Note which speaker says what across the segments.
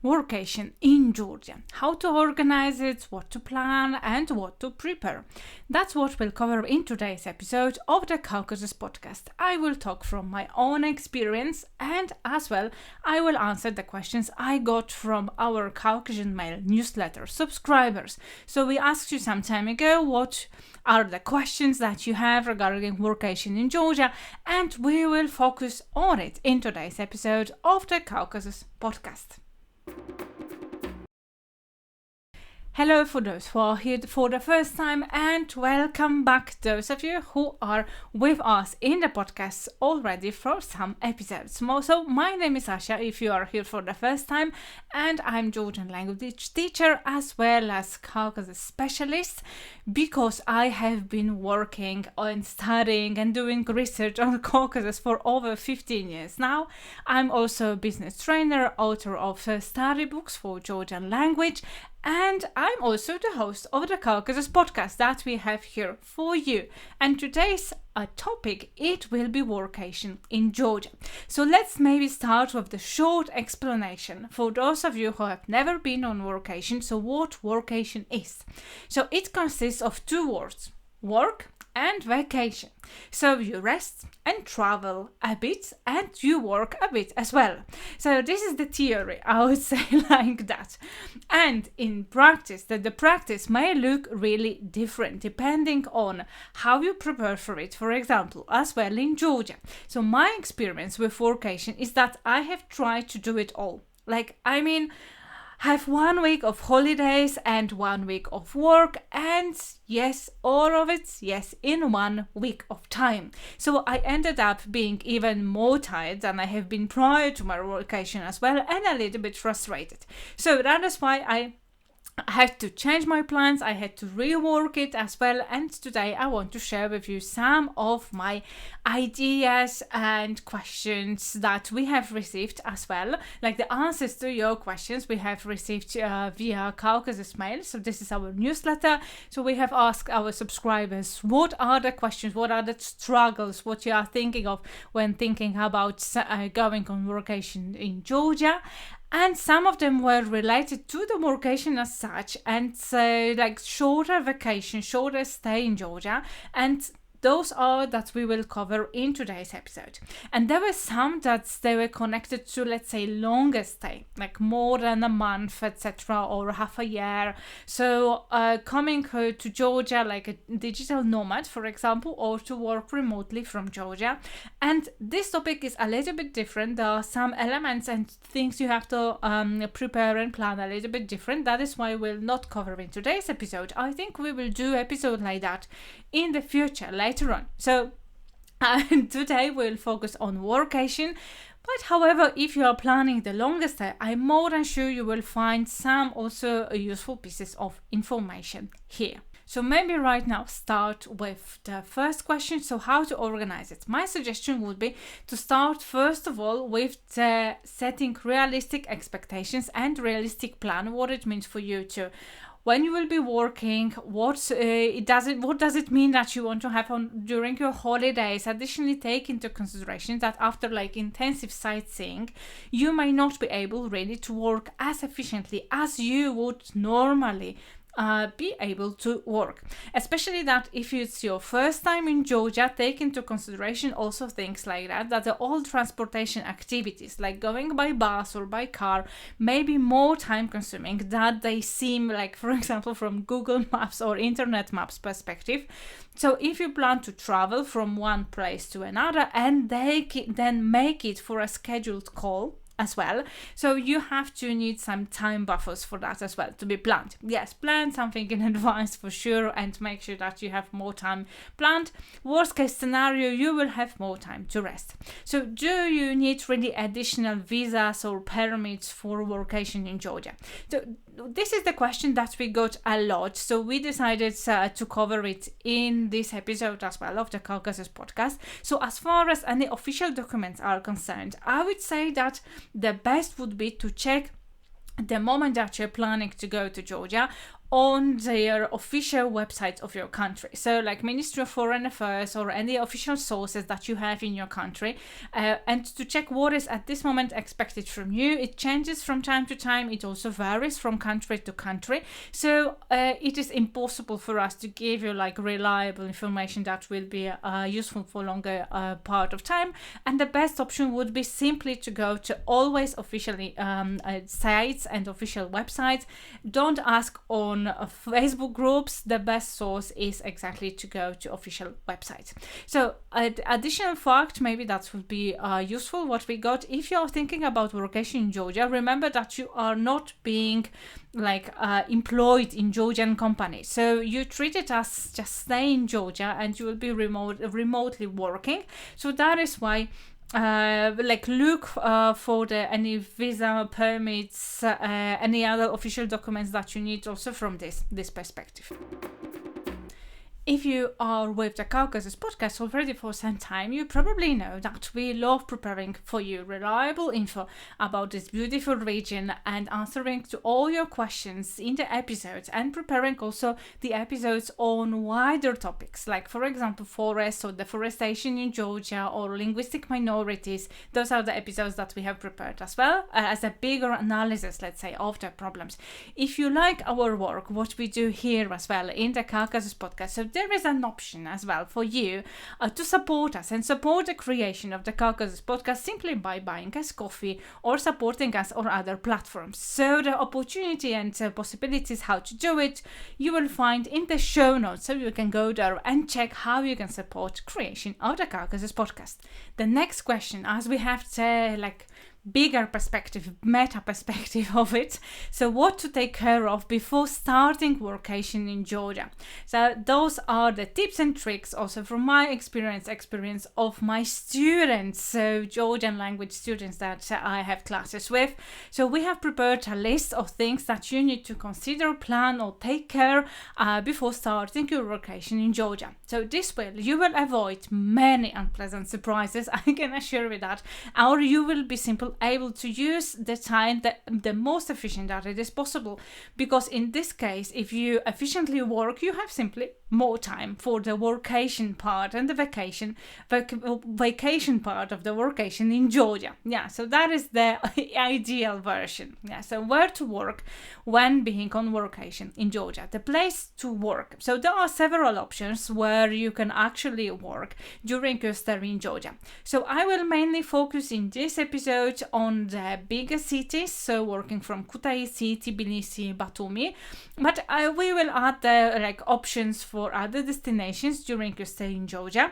Speaker 1: workation in Georgia, how to organize it, what to plan, and what to prepare. That's what we'll cover in today's episode of the Caucasus Podcast. I will talk from my own experience, and as well, I will answer the questions I got from our Caucasian Mail newsletter subscribers. So we asked you some time ago what are the questions that you have regarding workation in Georgia, and we will focus on it in today's episode of the Caucasus Podcast. Hello for those who are here for the first time, and welcome back those of you who are with us in the podcast already for some episodes. So my name is Asha if you are here for the first time, and I'm Georgian language teacher as well as Caucasus specialist, because I have been working on studying and doing research on Caucasus for over 15 years now. I'm also a business trainer, author of study books for Georgian language, and I'm also the host of the Caucasus Podcast that we have here for you. And today's topic, it will be workation in Georgia. So let's maybe start with the short explanation for those of you who have never been on workation. So what workation is? So it consists of two words, work and vacation. So you rest and travel a bit, and you work a bit as well. So this is the theory, I would say, like that. And in practice, the practice may look really different depending on how you prepare for it, for example, as well in Georgia. So my experience with workation is that I have tried to do it all. Have 1 week of holidays and 1 week of work, and yes, all of it, yes, in 1 week of time. So I ended up being even more tired than I have been prior to my vacation as well, and a little bit frustrated. So that is why I had to change my plans, I had to rework it as well, and today I want to share with you some of my ideas and questions that we have received as well, like the answers to your questions we have received via Caucasus Mail. So this is our newsletter. So we have asked our subscribers, what are the questions, what are the struggles, what you are thinking of when thinking about going on workation in Georgia. And some of them were related to the workation as such, and so like shorter vacation, shorter stay in Georgia, and those are that we will cover in today's episode. And there were some that they were connected to, let's say, longer stay, like more than a month, etc., or half a year. So coming to Georgia like a digital nomad, for example, or to work remotely from Georgia. And this topic is a little bit different. There are some elements and things you have to prepare and plan a little bit different. That is why we'll not cover in today's episode. I think we will do episode like that in the future, later on. So today we'll focus on workation. But however, if you are planning the longest stay, I'm more than sure you will find some also useful pieces of information here. So maybe right now start with the first question. So how to organize it? My suggestion would be to start first of all with setting realistic expectations and realistic plan, what it means for you to when you will be working, what does it mean that you want to have on during your holidays? Additionally, take into consideration that after like intensive sightseeing, you may not be able really to work as efficiently as you would normally be able to work, especially that if it's your first time in Georgia. Take into consideration also things like that all transportation activities like going by bus or by car may be more time consuming than they seem, like for example from Google Maps or Internet Maps perspective. So if you plan to travel from one place to another and then make it for a scheduled call as well, so you have to need some time buffers for that as well to be planned. Yes, plan something in advance for sure and make sure that you have more time planned. Worst case scenario, you will have more time to rest. So do you need really additional visas or permits for workation in Georgia? So this is the question that we got a lot, so we decided to cover it in this episode as well of the Caucasus Podcast. So as far as any official documents are concerned, I would say that the best would be to check the moment that you're planning to go to Georgia on their official websites of your country. So like Ministry of Foreign Affairs or any official sources that you have in your country, and to check what is at this moment expected from you. It changes from time to time. It also varies from country to country. So it is impossible for us to give you like reliable information that will be useful for longer part of time. And the best option would be simply to go to always officially sites and official websites. Don't ask on Facebook groups. The best source is exactly to go to official websites. So additional fact, maybe that would be useful what we got. If you're thinking about workation in Georgia, remember that you are not being like employed in Georgian company. So you treat it as just stay in Georgia and you will be remotely working. So that is why look for any visa permits, any other official documents that you need also from this perspective. If you are with the Caucasus Podcast already for some time, you probably know that we love preparing for you reliable info about this beautiful region and answering to all your questions in the episodes, and preparing also the episodes on wider topics, like for example forests or deforestation in Georgia or linguistic minorities. Those are the episodes that we have prepared as well as a bigger analysis, let's say, of the problems. If you like our work, what we do here as well in the Caucasus Podcast, so there is an option as well for you to support us and support the creation of the Caucasus Podcast simply by buying us coffee or supporting us on other platforms. So the opportunity and possibilities how to do it, you will find in the show notes, so you can go there and check how you can support creation of the Caucasus Podcast. The next question, as we have to bigger perspective, meta perspective of it. So what to take care of before starting workation in Georgia. So those are the tips and tricks also from my experience of my students, so Georgian language students that I have classes with. So we have prepared a list of things that you need to consider, plan or take care before starting your workation in Georgia. So this way you will avoid many unpleasant surprises, I can assure you that, or you will be simply able to use the time the most efficient that it is possible, because in this case, if you efficiently work, you have simply more time for the workation part and the vacation part of the workation in Georgia. Yeah, so that is the ideal version. Yeah, so where to work when being on workation in Georgia, the place to work. So there are several options where you can actually work during your stay in Georgia. So I will mainly focus in this episode on the bigger cities, so working from Kutaisi, Tbilisi, Batumi, but we will add the options for other destinations during your stay in Georgia.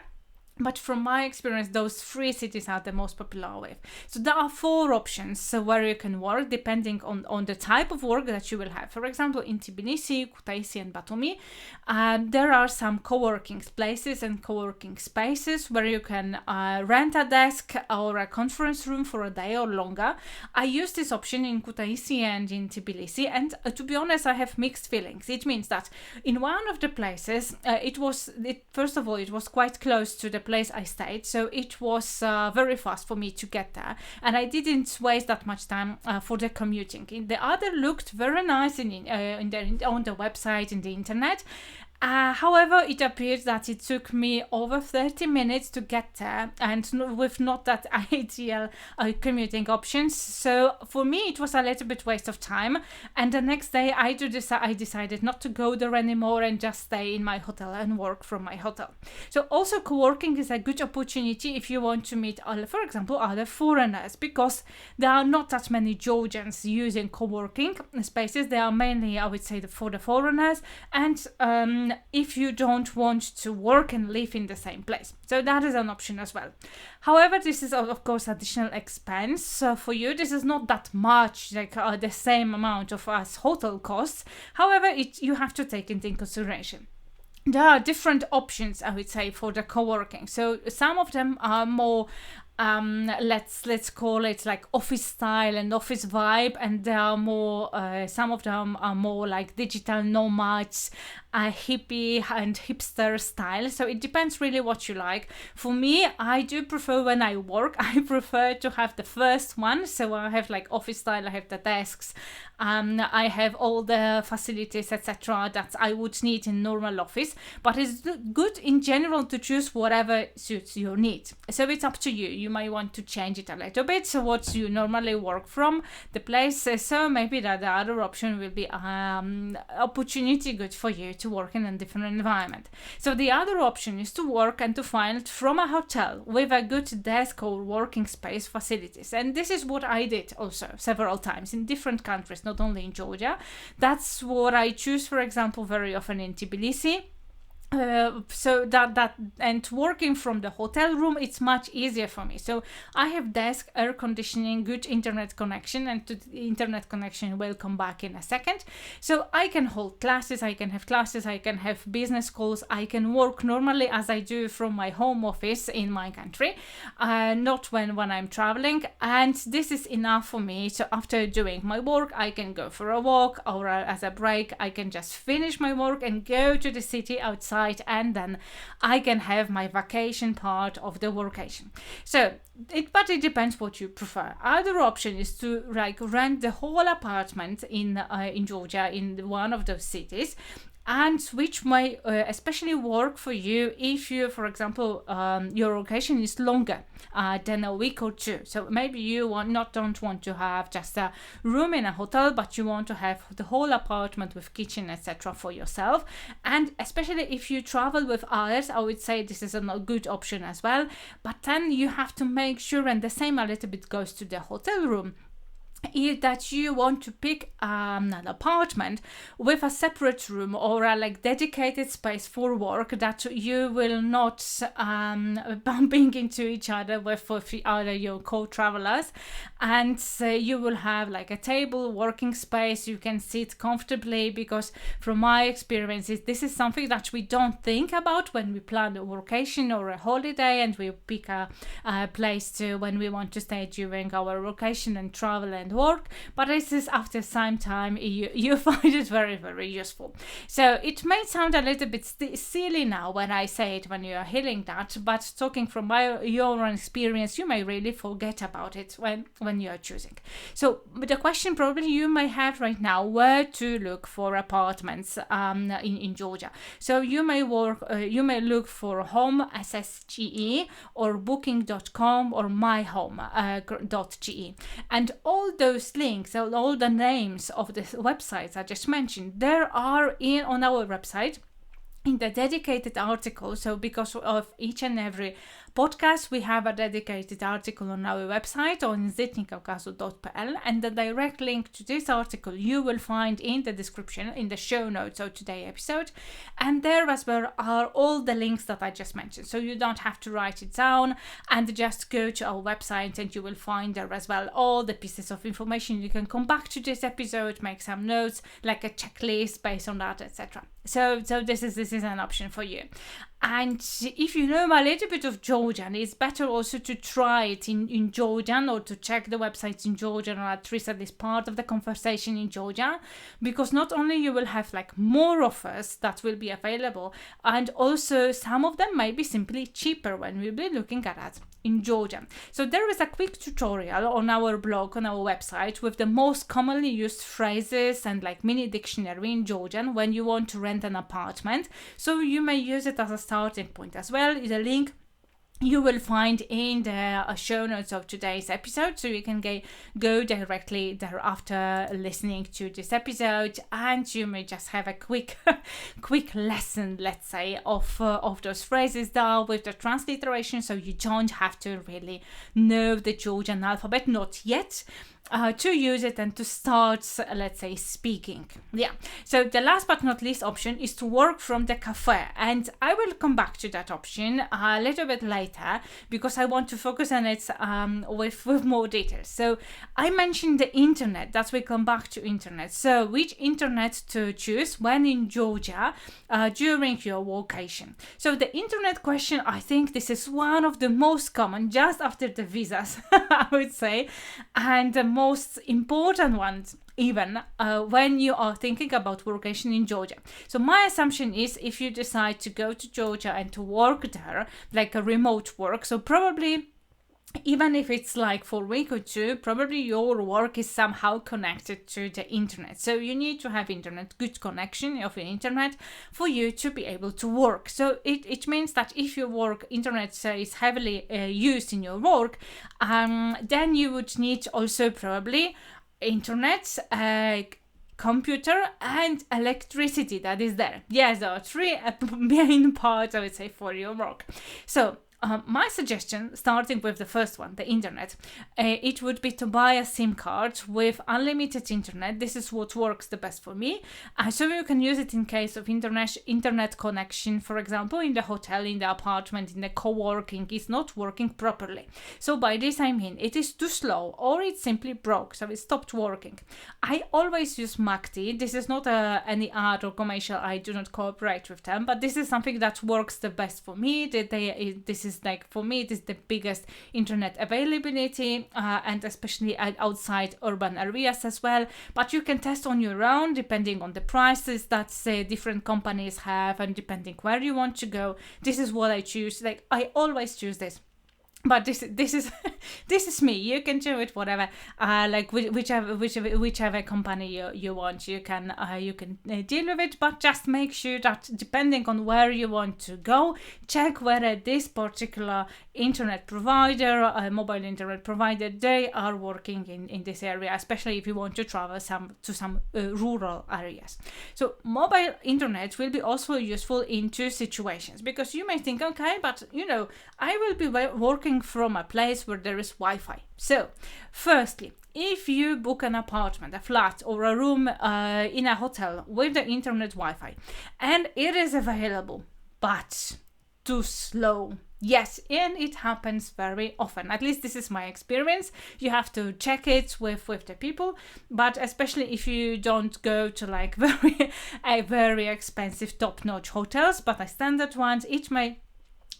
Speaker 1: But from my experience, those three cities are the most popular with. So there are 4 options where you can work depending on the type of work that you will have. For example, in Tbilisi, Kutaisi and Batumi, there are some co-working places and co-working spaces where you can rent a desk or a conference room for a day or longer. I used this option in Kutaisi and in Tbilisi, and to be honest, I have mixed feelings. It means that in one of the places, it was quite close to the place I stayed, so it was very fast for me to get there, and I didn't waste that much time for the commuting. The other looked very nice on the website, in the internet. However, it appears that it took me over 30 minutes to get there, and with not that ideal commuting options. So for me, it was a little bit waste of time. And the next day, I decided not to go there anymore and just stay in my hotel and work from my hotel. So also co-working is a good opportunity if you want to meet, for example, other foreigners, because there are not that many Georgians using co-working spaces. They are mainly, I would say, for the foreigners, and if you don't want to work and live in the same place. So that is an option as well. However, this is of course additional expense for you. This is not that much, the same amount of as hotel costs. However, you have to take it in consideration. There are different options, I would say, for the co-working. So some of them are more let's call it like office style and office vibe, and there are more some of them are more like digital nomads, hippie and hipster style. So it depends really what you like. For me, I do prefer when I work, I prefer to have the first one. So I have like office style, I have the desks, I have all the facilities, etc. that I would need in normal office. But it's good in general to choose whatever suits your needs. So it's up to you. You might want to change it a little bit. So what you normally work from the place. So maybe that the other option will be opportunity good for you to work in a different environment. So the other option is to work and to find from a hotel with a good desk or working space facilities. And this is what I did also several times in different countries, not only in Georgia. That's what I choose, for example, very often in Tbilisi. So that and working from the hotel room, it's much easier for me. So I have desk, air conditioning, good internet connection, and to the internet connection will come back in a second. So I can hold classes, I can have business calls, I can work normally as I do from my home office in my country, not when I'm traveling. And this is enough for me. So after doing my work, I can go for a walk, or as a break, I can just finish my work and go to the city outside, and then I can have my vacation part of the workation. So but it depends what you prefer. Other option is to like rent the whole apartment in Georgia, in one of those cities, and which may especially work for you if you, for example, your location is longer than a week or two. So maybe you don't want to have just a room in a hotel, but you want to have the whole apartment with kitchen, etc. for yourself. And especially if you travel with others, I would say this is a good option as well. But then you have to make sure, and the same a little bit goes to the hotel room, that you want to pick an apartment with a separate room or a like dedicated space for work, that you will not bumping into each other with other your co-travelers, and you will have like a table, working space, you can sit comfortably, because from my experiences this is something that we don't think about when we plan a vacation or a holiday, and we pick a place to when we want to stay during our vacation and travel and work. But this is after some time you find it very, very useful. So it may sound a little bit silly now when I say it, when you are hearing that, but talking from your own experience, you may really forget about it when you are choosing. So the question probably you may have right now, where to look for apartments in Georgia. So you may look for Home SSGE or Booking.com or myhome.ge, and all those links, all the names of the websites I just mentioned, there are on our website in the dedicated article. So because of each and every podcast, we have a dedicated article on our website on zitnikaukasu.pl, and the direct link to this article you will find in the description, in the show notes of today's episode. And there as well are all the links that I just mentioned, so you don't have to write it down, and just go to our website and you will find there as well all the pieces of information. You can come back to this episode, make some notes, like a checklist based on that, etc. So this is an option for you. And if you know a little bit of Georgian, it's better also to try it in Georgian, or to check the websites in Georgian, or at least at least part of the conversation in Georgian, because not only you will have like more offers that will be available, and also some of them might be simply cheaper when we'll be looking at that in Georgian. So there is a quick tutorial on our blog, on our website, with the most commonly used phrases and like mini dictionary in Georgian when you want to rent an apartment. So you may use it as a starting point as well. The link you will find in the show notes of today's episode, so you can go directly there after listening to this episode, and you may just have a quick lesson, let's say, of those phrases there with the transliteration, so you don't have to really know the Georgian alphabet, not yet, to use it and to start, let's say, speaking. Yeah. So the last but not least option is to work from the cafe, and I will come back to that option a little bit later, because I want to focus on it with more details. So I mentioned the internet, that we come back to internet. So which internet to choose when in Georgia during your vacation? So the internet question, I think this is one of the most common, just after the visas, I would say, and the most important ones even when you are thinking about workation in Georgia. So my assumption is if you decide to go to Georgia and to work there, like a remote work, so probably even if it's like for a week or two, probably your work is somehow connected to the internet. So you need to have internet, good connection of the internet for you to be able to work. So it means that if your work internet is heavily used in your work, then you would need also probably internet, computer and electricity that is there. Yes, there are three main parts, I would say, for your work. So my suggestion, starting with the first one, the internet, it would be to buy a SIM card with unlimited internet. This is what works the best for me. So you can use it in case of internet connection, for example, in the hotel, in the apartment, in the co-working, is not working properly. So by this I mean it is too slow or it simply broke, so it stopped working. I always use MACD. This is not any ad or commercial. I do not cooperate with them, but this is something that works the best for me. This is like, for me, it is the biggest internet availability, and especially outside urban areas as well. But you can test on your own depending on the prices that different companies have and depending where you want to go. This is what I choose. Like, I always choose this. But this is this is me. You can do it whatever, like whichever company you want. You can deal with it, but just make sure that depending on where you want to go, check whether this particular internet provider, mobile internet provider, they are working in this area, especially if you want to travel to some rural areas. So mobile internet will be also useful in two situations, because you may think, okay, but I will be working from a place where there is Wi-Fi. So, firstly, if you book an apartment, a flat, or a room in a hotel with the internet Wi-Fi, and it is available, but too slow. Yes, and it happens very often. At least this is my experience. You have to check it with the people, but especially if you don't go to like very expensive top-notch hotels, but a standard ones, it may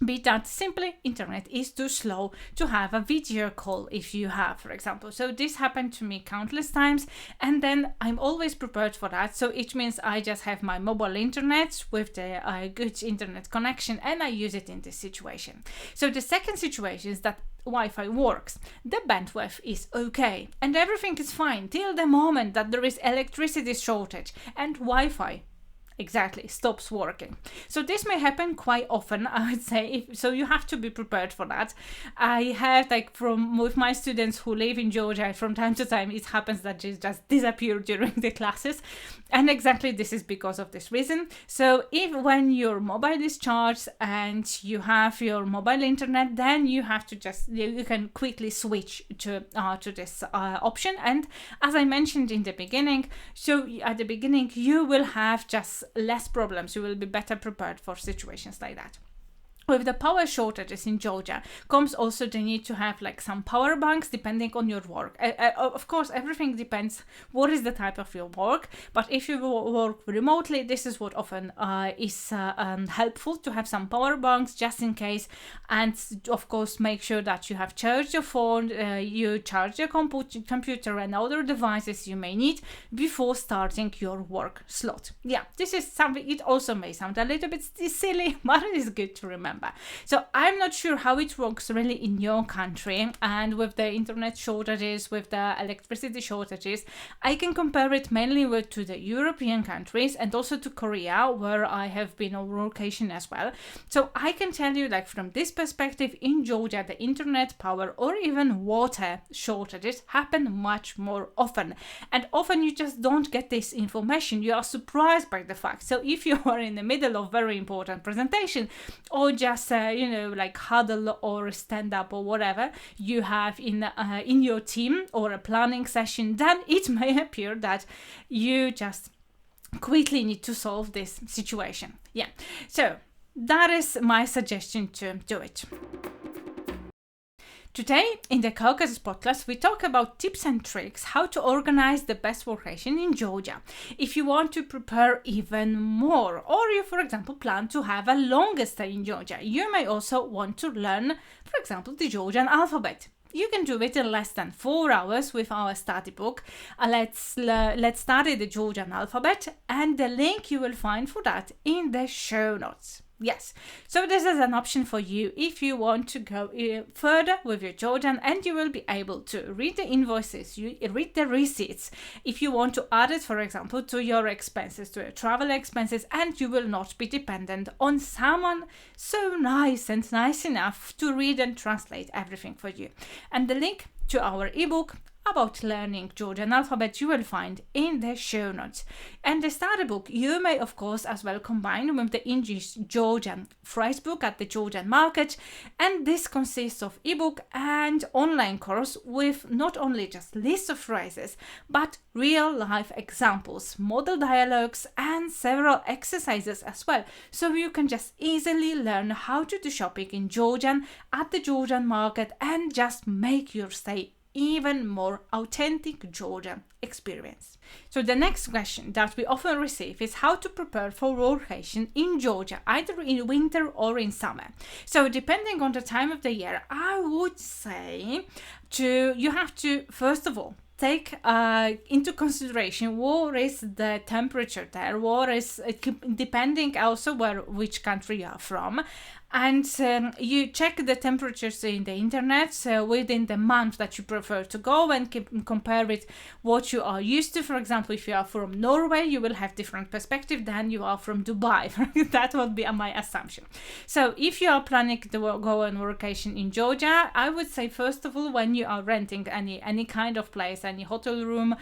Speaker 1: be that simply internet is too slow to have a video call if you have, for example. So this happened to me countless times, and then I'm always prepared for that. So it means I just have my mobile internet with the good internet connection, and I use it in this situation. So the second situation is that Wi-Fi works, the bandwidth is okay, and everything is fine till the moment that there is electricity shortage and Wi-Fi stops working. So this may happen quite often, I would say, so you have to be prepared for that. I have with my students who live in Georgia, from time to time it happens that they just disappear during the classes, and exactly this is because of this reason. So when your mobile is charged and you have your mobile internet, then you have to you can quickly switch to this option. And as I mentioned in the beginning, so at the beginning you will have just less problems. You will be better prepared for situations like that. With the power shortages in Georgia comes also the need to have some power banks depending on your work. Of course, everything depends what is the type of your work, but if you work remotely, this is what often is helpful to have some power banks just in case. And of course, make sure that you have charged your phone, you charge your computer and other devices you may need before starting your work slot. Yeah, this is something, it also may sound a little bit silly, but it is good to remember. So I'm not sure how it works really in your country, and with the internet shortages, with the electricity shortages, I can compare it mainly to the European countries and also to Korea, where I have been on workation as well. So I can tell you, from this perspective, in Georgia, the internet, power, or even water shortages happen much more often, and often you just don't get this information. You are surprised by the fact. So if you are in the middle of very important presentation, or just huddle or stand up or whatever you have in your team, or a planning session, then it may appear that you just quickly need to solve this situation. Yeah, so that is my suggestion to do it. Today, in the Caucasus Podcast, we talk about tips and tricks how to organize the best workation in Georgia. If you want to prepare even more, or you, for example, plan to have a longer stay in Georgia, you may also want to learn, for example, the Georgian alphabet. you can do it in less than 4 hours with our study book. Let's study the Georgian alphabet, and the link you will find for that in the show notes. Yes, so this is an option for you if you want to go further with your Georgian, and you will be able to read the invoices, you read the receipts, if you want to add it, for example, to your expenses, to your travel expenses, and you will not be dependent on someone so nice and nice enough to read and translate everything for you. And the link to our ebook about learning Georgian alphabet you will find in the show notes. And the study book you may of course as well combine with the English Georgian phrase book at the Georgian market, and this consists of ebook and online course with not only just lists of phrases but real life examples, model dialogues, and several exercises as well, so you can just easily learn how to do shopping in Georgian at the Georgian market and just make your stay even more authentic Georgian experience. So the next question that we often receive is how to prepare for workation in Georgia, either in winter or in summer. So depending on the time of the year, I would say you have to first of all take into consideration what is the temperature there, what is depending also which country you are from. And you check the temperatures in the internet within the month that you prefer to go, and compare with what you are used to. For example, if you are from Norway, you will have different perspective than you are from Dubai. That would be my assumption. So if you are planning to go on vacation in Georgia, I would say first of all, when you are renting any kind of place, any hotel room,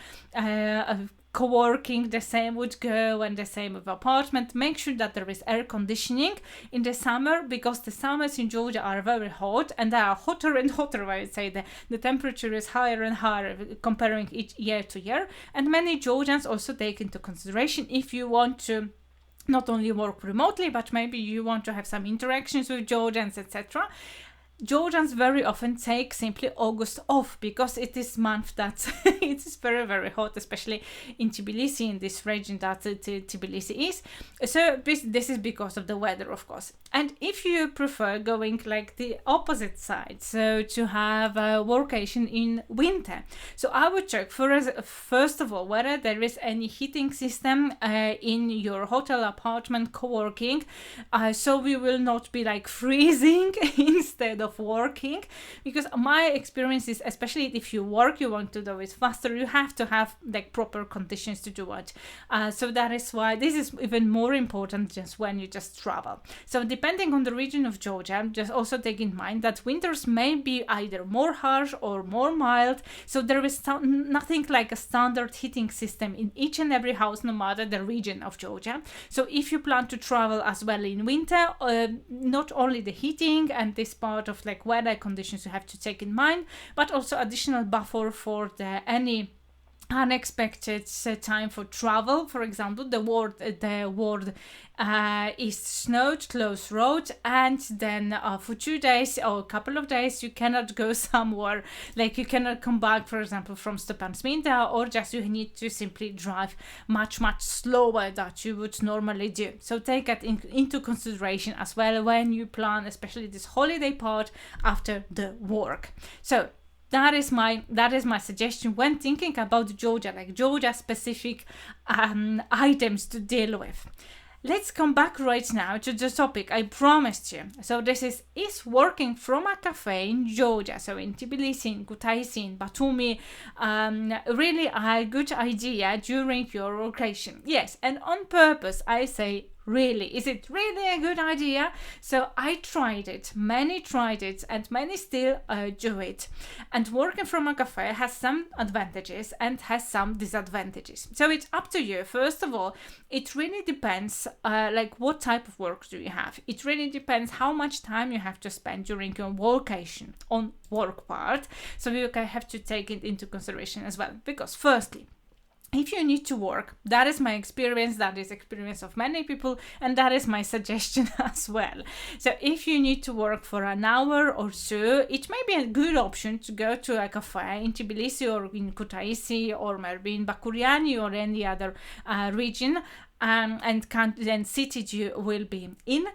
Speaker 1: co-working, the same would go, and the same with apartment. Make sure that there is air conditioning in the summer, because the summers in Georgia are very hot, and they are hotter and hotter. I would say the temperature is higher and higher comparing each year to year. And many Georgians also take into consideration, if you want to not only work remotely, but maybe you want to have some interactions with Georgians, etc. Georgians very often take simply August off, because it is month that it is very, very hot, especially in Tbilisi, in this region that Tbilisi is. So this is because of the weather, of course. And if you prefer going like the opposite side, so to have a workation in winter, so I would check first of all whether there is any heating system in your hotel, apartment, co-working, so we will not be like freezing instead of working. Because my experience is, especially if you work, you want to do it faster, you have to have like proper conditions to do it. So that is why this is even more important just when you just travel. So depending on the region of Georgia, just also take in mind that winters may be either more harsh or more mild. So there is nothing like a standard heating system in each and every house, no matter the region of Georgia. So if you plan to travel as well in winter, not only the heating and this part of like weather conditions you have to take in mind, but also additional buffer for any unexpected time for travel. For example, the word is snowed, closed road, and then for 2 days or a couple of days you cannot go somewhere, like you cannot come back, for example, from Stepan Sminda, or just you need to simply drive much slower than you would normally do. So take that into consideration as well when you plan, especially this holiday part after the work. So that is my suggestion when thinking about Georgia, like Georgia specific items to deal with. Let's come back right now to the topic I promised you. So this is working from a cafe in Georgia, so in Tbilisi, in Kutaisi, in Batumi, really a good idea during your vacation? Yes, and on purpose I say, really, is it really a good idea? So I tried it, many tried it, and many still do it. And working from a cafe has some advantages and has some disadvantages. So it's up to you. First of all, it really depends like what type of work do you have. It really depends how much time you have to spend during your vacation on work part. So you have to take it into consideration as well. Because firstly, if you need to work, that is my experience, that is experience of many people, and that is my suggestion as well. So if you need to work for an hour or two, it may be a good option to go to a cafe in Tbilisi or in Kutaisi or maybe in Bakuriani or any other region, and then city you will be in,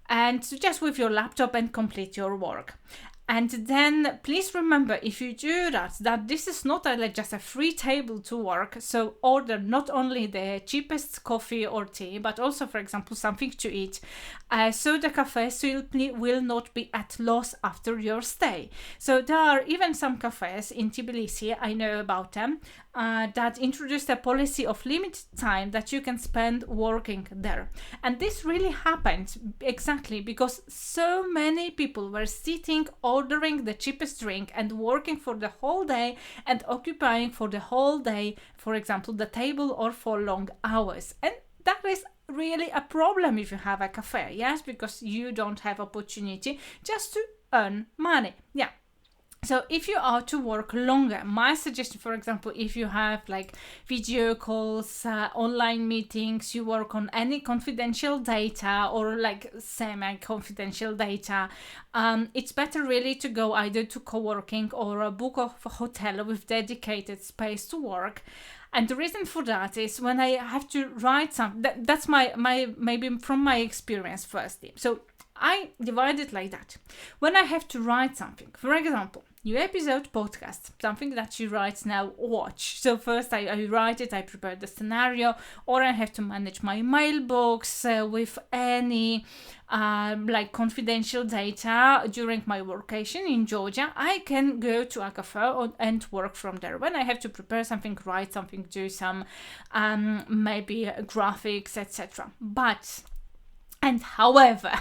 Speaker 1: and just with your laptop and complete your work. And then please remember, if you do that this is not just a free table to work. So order not only the cheapest coffee or tea, but also, for example, something to eat. So the cafes will not be at loss after your stay. So there are even some cafes in Tbilisi, I know about them, that introduced a policy of limited time that you can spend working there. And this really happened exactly because so many people were sitting, ordering the cheapest drink and working for the whole day and occupying for the whole day, for example, the table, or for long hours. And that is really a problem if you have a cafe, yes, because you don't have opportunity just to earn money. Yeah. So if you are to work longer, my suggestion, for example, if you have like video calls, online meetings, you work on any confidential data or like semi-confidential data, it's better really to go either to co-working or book a hotel with dedicated space to work. And the reason for that is when I have to write something, that's my maybe from my experience firstly. So I divide it like that. When I have to write something, for example, new episode podcast, something that you right now watch. So first I write it, I prepare the scenario, or I have to manage my mailbox with any like confidential data during my workation in Georgia. I can go to a cafe and work from there. When I have to prepare something, write something, do some maybe graphics, etc. However,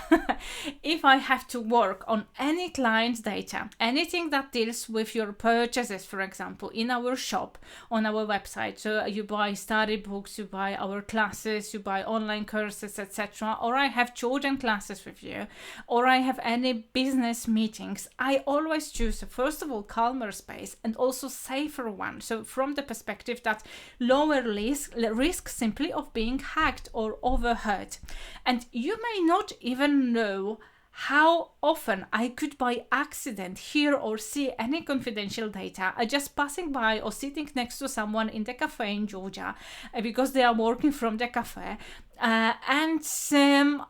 Speaker 1: if I have to work on any client data, anything that deals with your purchases, for example, in our shop, on our website, so you buy study books, you buy our classes, you buy online courses, etc., or I have children classes with you, or I have any business meetings, I always choose, first of all, calmer space and also safer one. So from the perspective that lower risk simply of being hacked or overheard. And you may not even know how often I could by accident hear or see any confidential data just passing by or sitting next to someone in the cafe in Georgia because they are working from the cafe. And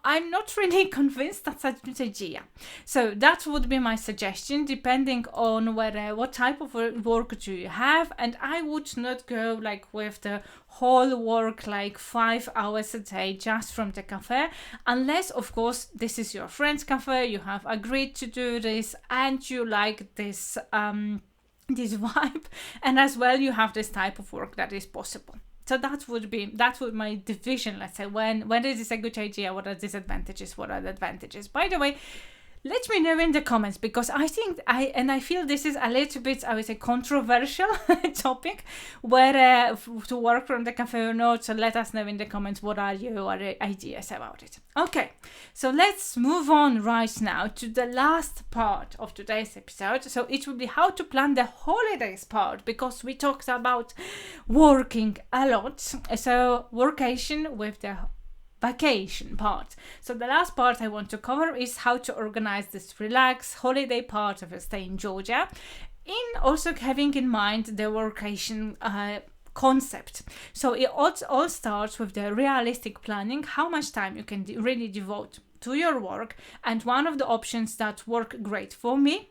Speaker 1: I'm not really convinced that's a good idea. So that would be my suggestion, depending on what type of work do you have. And I would not go like with the whole work like 5 hours a day just from the cafe, unless of course this is your friend's cafe, you have agreed to do this and you like this this vibe, and as well you have this type of work that is possible. So that would my division, let's say, when is this a good idea, what are disadvantages, what are the advantages. By the way, let me know in the comments, because I think I feel this is a little bit, I would say, controversial topic, whether to work from the cafe or not. So let us know in the comments what are your ideas about it. Okay, so let's move on right now to the last part of today's episode. So it will be how to plan the holidays part, because we talked about working a lot. So workation with the vacation part. So the last part I want to cover is how to organize this relaxed holiday part of a stay in Georgia, in also having in mind the workation concept. So it all starts with the realistic planning, how much time you can really devote to your work. And one of the options that work great for me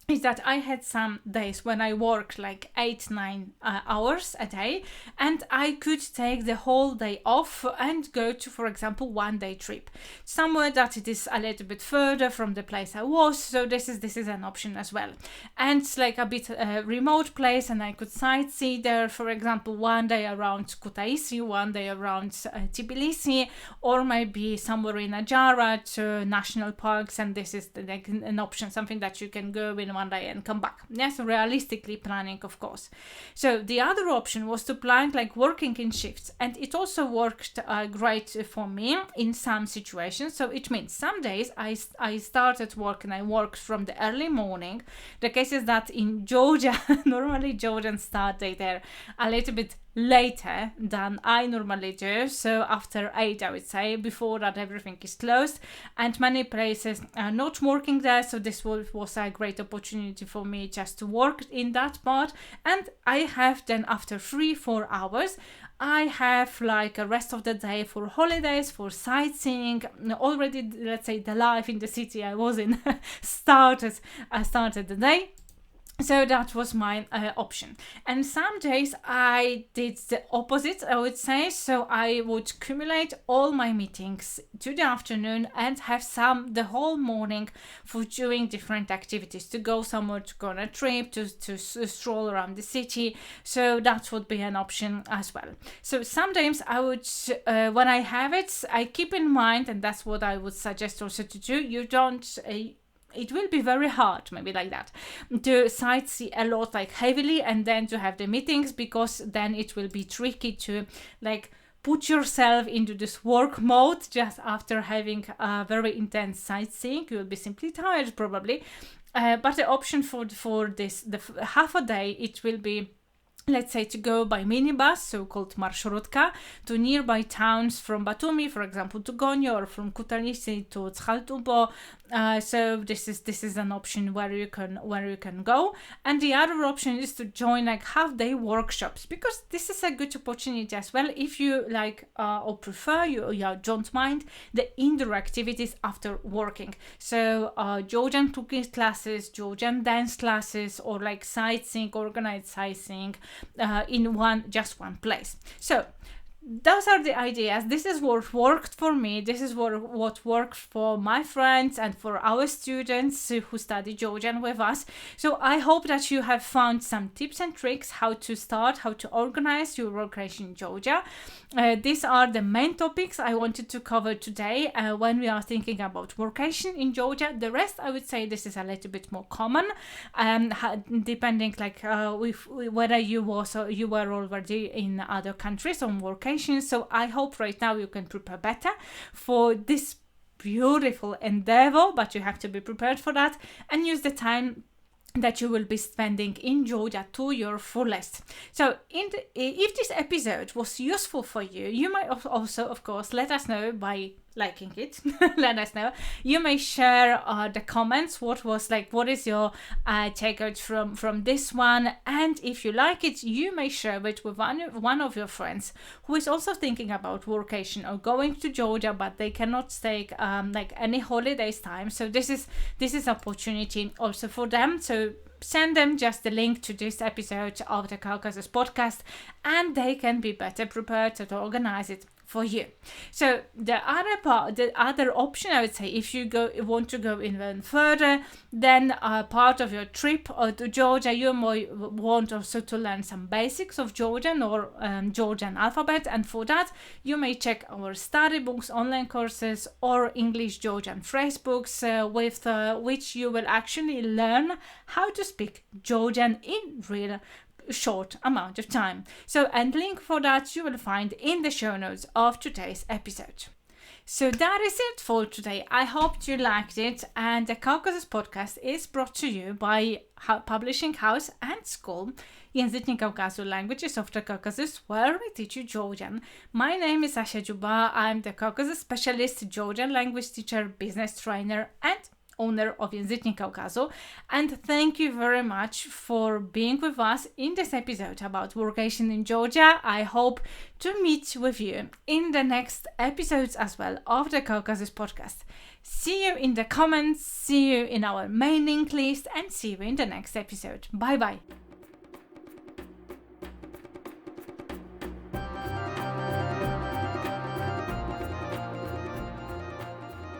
Speaker 1: is that I had some days when I worked like 8-9 hours a day, and I could take the whole day off and go to, for example, 1-day trip somewhere that it is a little bit further from the place I was. So this is an option as well, and it's like a bit remote place, and I could sightsee there, for example, 1 day around Kutaisi, 1 day around Tbilisi, or maybe somewhere in Ajara to national parks, and this is like an option, something that you can go in 1 day and come back. Yes, realistically planning, of course. So the other option was to plan like working in shifts, and it also worked great for me in some situations. So it means some days I started work and I worked from the early morning. The case is that in Georgia, normally Georgians start there a little bit later than I normally do, so after 8, I would say. Before that, everything is closed and many places are not working there, so this was a great opportunity for me just to work in that part. And I have then, after 3-4 hours, I have like a rest of the day for holidays, for sightseeing. Already, let's say, the life in the city I was in started the day. So that was my option. And some days I did the opposite, I would say. So I would accumulate all my meetings to the afternoon and have the whole morning for doing different activities, to go somewhere, to go on a trip, to stroll around the city. So that would be an option as well. So sometimes I would, when I have it, I keep in mind, and that's what I would suggest also to do, you don't... it will be very hard, maybe like that, to sightsee a lot, like heavily, and then to have the meetings, because then it will be tricky to like put yourself into this work mode just after having a very intense sightseeing. You will be simply tired probably. But the option for this, the half a day, it will be, let's say, to go by minibus, so-called marshrutka, to nearby towns from Batumi, for example, to Gonyo, or from Kutaisi to Tzhaltubo. So this is an option where you can go. And the other option is to join like half-day workshops, because this is a good opportunity as well if you like or prefer, you don't mind the indoor activities after working. So Georgian cooking classes, Georgian dance classes, or like sightseeing, organized sightseeing in one place. So those are the ideas. This is what worked for me. This is what worked for my friends and for our students who study Georgian with us. So I hope that you have found some tips and tricks how to start, how to organize your workation in Georgia. These are the main topics I wanted to cover today when we are thinking about workation in Georgia. The rest, I would say, this is a little bit more common, depending like whether you were already in other countries on workation. So I hope right now you can prepare better for this beautiful endeavor, but you have to be prepared for that and use the time that you will be spending in Georgia to your fullest. So if this episode was useful for you, you might also, of course, let us know by liking it. Let us know. You may share the comments. What is your takeout from this one? And if you like it, you may share it with one of your friends who is also thinking about workation or going to Georgia, but they cannot take like any holidays time. So this is opportunity also for them. So send them just the link to this episode of the Caucasus Podcast, and they can be better prepared to organize it for you. So the other option, I would say, if you want to go even further, then part of your trip to Georgia, you might want also to learn some basics of Georgian or Georgian alphabet, and for that you may check our study books, online courses, or English Georgian phrase books, with which you will actually learn how to speak Georgian in real short amount of time. So, and link for that you will find in the show notes of today's episode. So that is it for today. I hope you liked it, and the Caucasus Podcast is brought to you by Publishing House and School, Języki Kaukazu, Languages of the Caucasus, where we teach you Georgian. My name is Asia Juba. I'm the Caucasus Specialist, Georgian language teacher, business trainer, and owner of Języki Kaukazu, and thank you very much for being with us in this episode about workation in Georgia. I hope to meet with you in the next episodes as well of the Caucasus Podcast. See you in the comments, see you in our mailing list, and see you in the next episode. Bye bye.